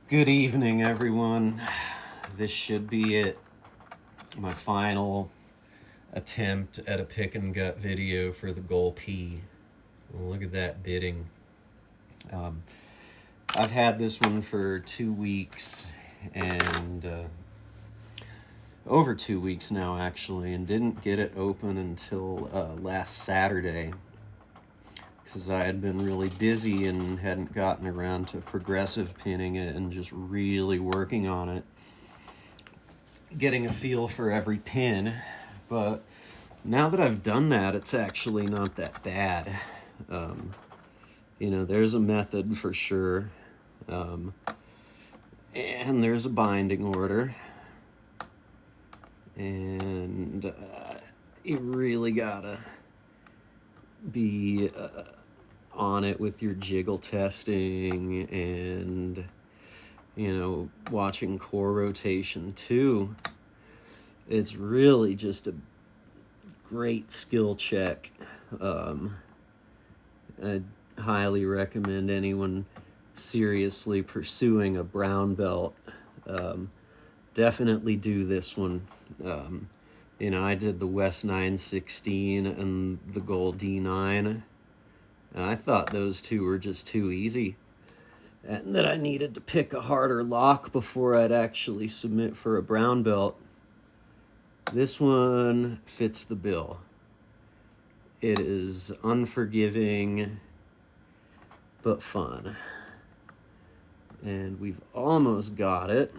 Good evening, everyone. This should be it. My final attempt at a pick and gut video for the Goal P. Well, look at that bidding. I've had this one for 2 weeks and over 2 weeks now, actually, and didn't get it open until last Saturday because I had been really busy and hadn't gotten around to progressive pinning it and just really working on it, getting a feel for every pin. But now that I've done that, it's actually not that bad. There's a method for sure, and there's a binding order, and you really gotta be on it with your jiggle testing and watching core rotation too. It's really just a great skill check. I highly recommend anyone seriously pursuing a brown belt definitely do this one. I did the West 916 and the Gold D9, and I thought those two were just too easy and that I needed to pick a harder lock before I'd actually submit for a brown belt. This one fits the bill. It is unforgiving but fun, and we've almost got it.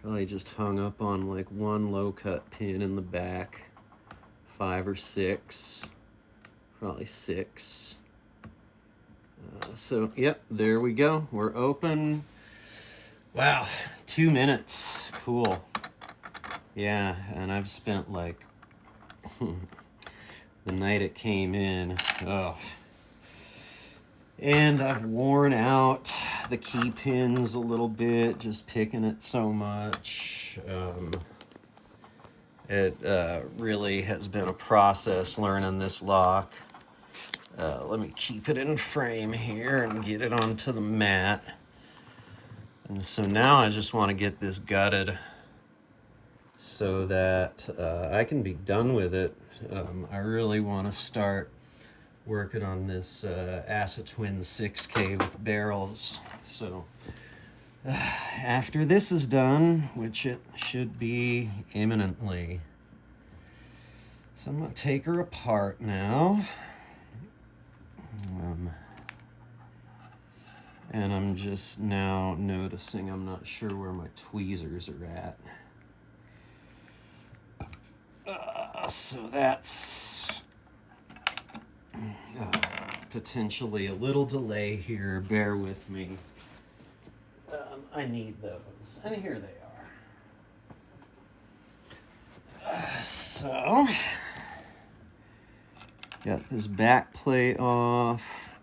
Probably just hung up on like one low cut pin in the back, 5 or 6, probably 6. So yep, there we go. We're open. Wow, 2 minutes. Cool. Yeah, and I've spent like the night it came in. Oh. And I've worn out the key pins a little bit, just picking it so much. It really has been a process learning this lock. Let me keep it in frame here and get it onto the mat. And so now I just want to get this gutted so that I can be done with it. I really want to start working on this Acetwin 6K with barrels. So after this is done, which it should be imminently, so I'm going to take her apart now. And I'm just now noticing I'm not sure where my tweezers are at. So that's potentially a little delay here. Bear with me. I need those. And here they are. So, got this back plate off.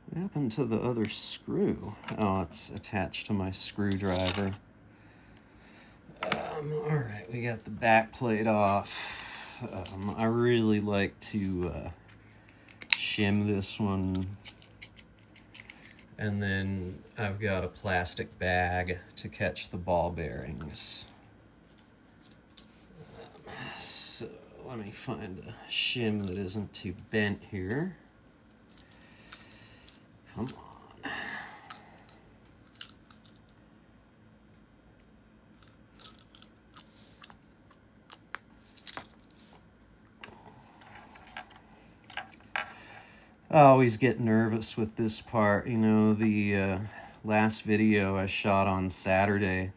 What happened to the other screw? Oh, it's attached to my screwdriver. All right, we got the back plate off. I really like to shim this one. And then I've got a plastic bag to catch the ball bearings. So let me find a shim that isn't too bent here. Come on. I always get nervous with this part. The last video I shot on Saturday,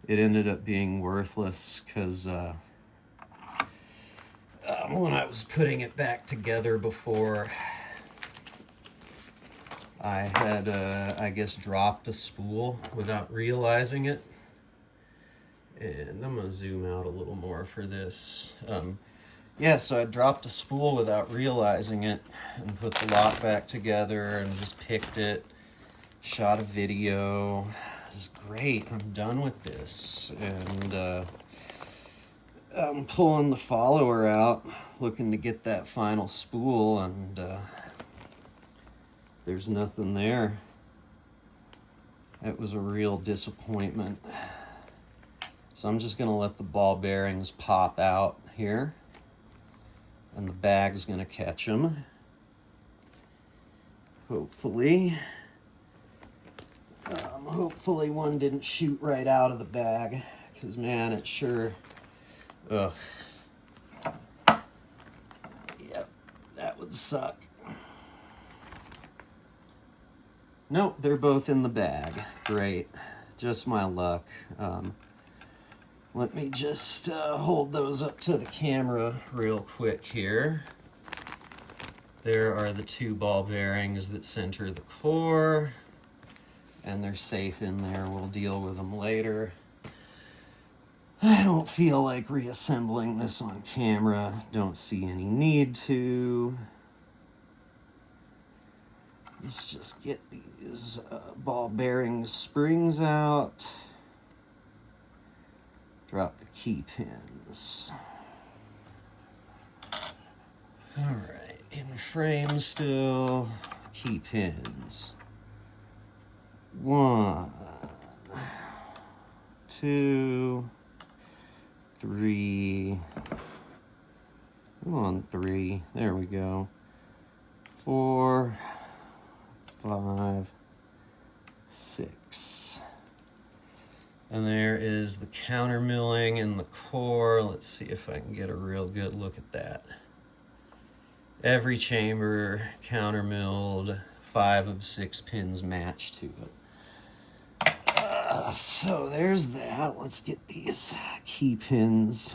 it ended up being worthless because when I was putting it back together before, I had, I guess, dropped a spool without realizing it. And I'm going to zoom out a little more for this. Yeah, so I dropped a spool without realizing it and put the lock back together and just picked it, shot a video. It was great. I'm done with this. And I'm pulling the follower out, looking to get that final spool, and there's nothing there. It was a real disappointment. So I'm just gonna let the ball bearings pop out here, and the bag's gonna catch them. Hopefully. Hopefully one didn't shoot right out of the bag, because man, it sure, ugh. Yep, that would suck. Nope, they're both in the bag. Great, just my luck. Let me just hold those up to the camera real quick here. There are the two ball bearings that center the core, and they're safe in there. We'll deal with them later. I don't feel like reassembling this on camera. Don't see any need to. Let's just get these ball bearing springs out. Drop the key pins. All right, in frame still. Key pins. 1, 2, 3. Come on, 3. There we go. 4, 5, 6. And there is the counter milling and the core. Let's see if I can get a real good look at that. Every chamber counter milled, 5 of 6 pins matched to it. So there's that. Let's get these key pins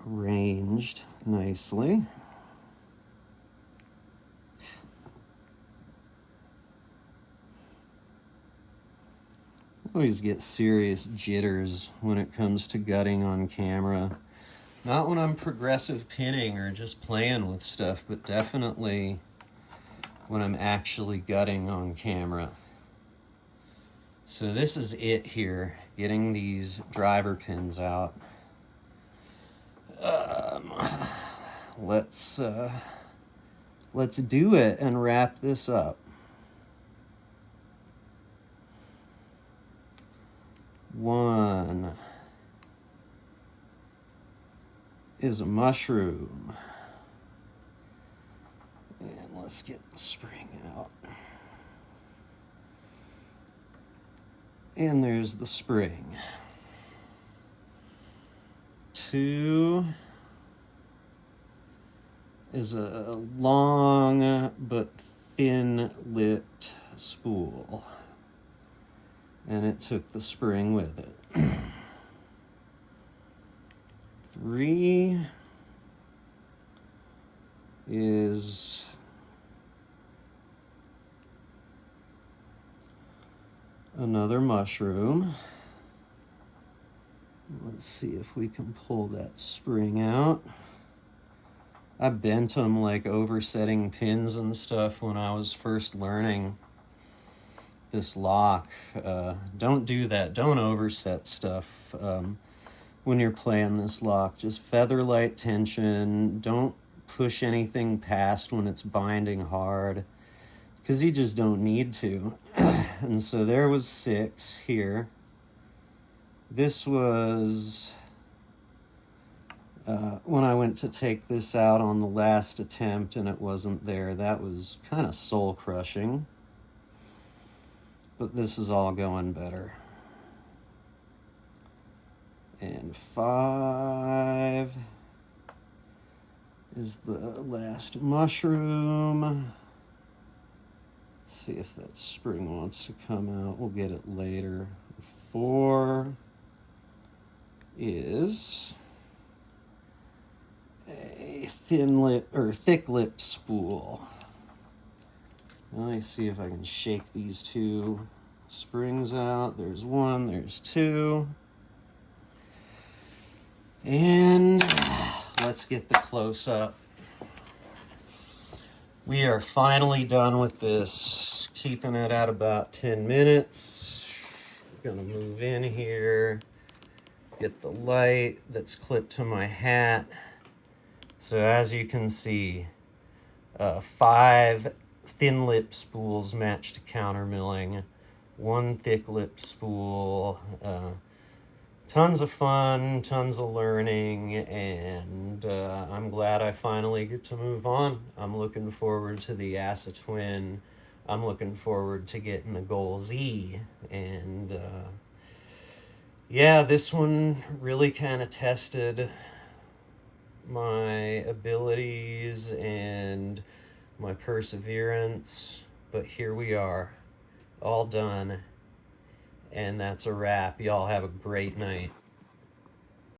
arranged nicely. I always get serious jitters when it comes to gutting on camera. Not when I'm progressive pinning or just playing with stuff, but definitely when I'm actually gutting on camera. So this is it here, getting these driver pins out. Let's do it and wrap this up. 1 is a mushroom. And let's get the spring out. And there's the spring. 2 is a long but thin-lipped spool. And it took the spring with it. 3 is another mushroom. Let's see if we can pull that spring out. I bent them like oversetting pins and stuff when I was first learning this lock. Don't do that. Don't overset stuff when you're playing this lock. Just feather light tension. Don't push anything past when it's binding hard, because you just don't need to. And so there was 6 here. This was when I went to take this out on the last attempt and it wasn't there. That was kind of soul crushing. But this is all going better. And 5 is the last mushroom. See if that spring wants to come out. We'll get it later. 4 is a thick-lipped spool. Let me see if I can shake these 2 springs out. There's 1, there's 2. And let's get the close-up. We are finally done with this, keeping it at about 10 minutes. I'm gonna move in here, get the light that's clipped to my hat. So as you can see, 5 thin lip spools matched to counter milling, 1 thick lip spool. Tons of fun, tons of learning, and I'm glad I finally get to move on. I'm looking forward to the ASA Twin. I'm looking forward to getting the Goal Z, and yeah, this one really kind of tested my abilities and my perseverance, but here we are, all done, and that's a wrap. Y'all have a great night.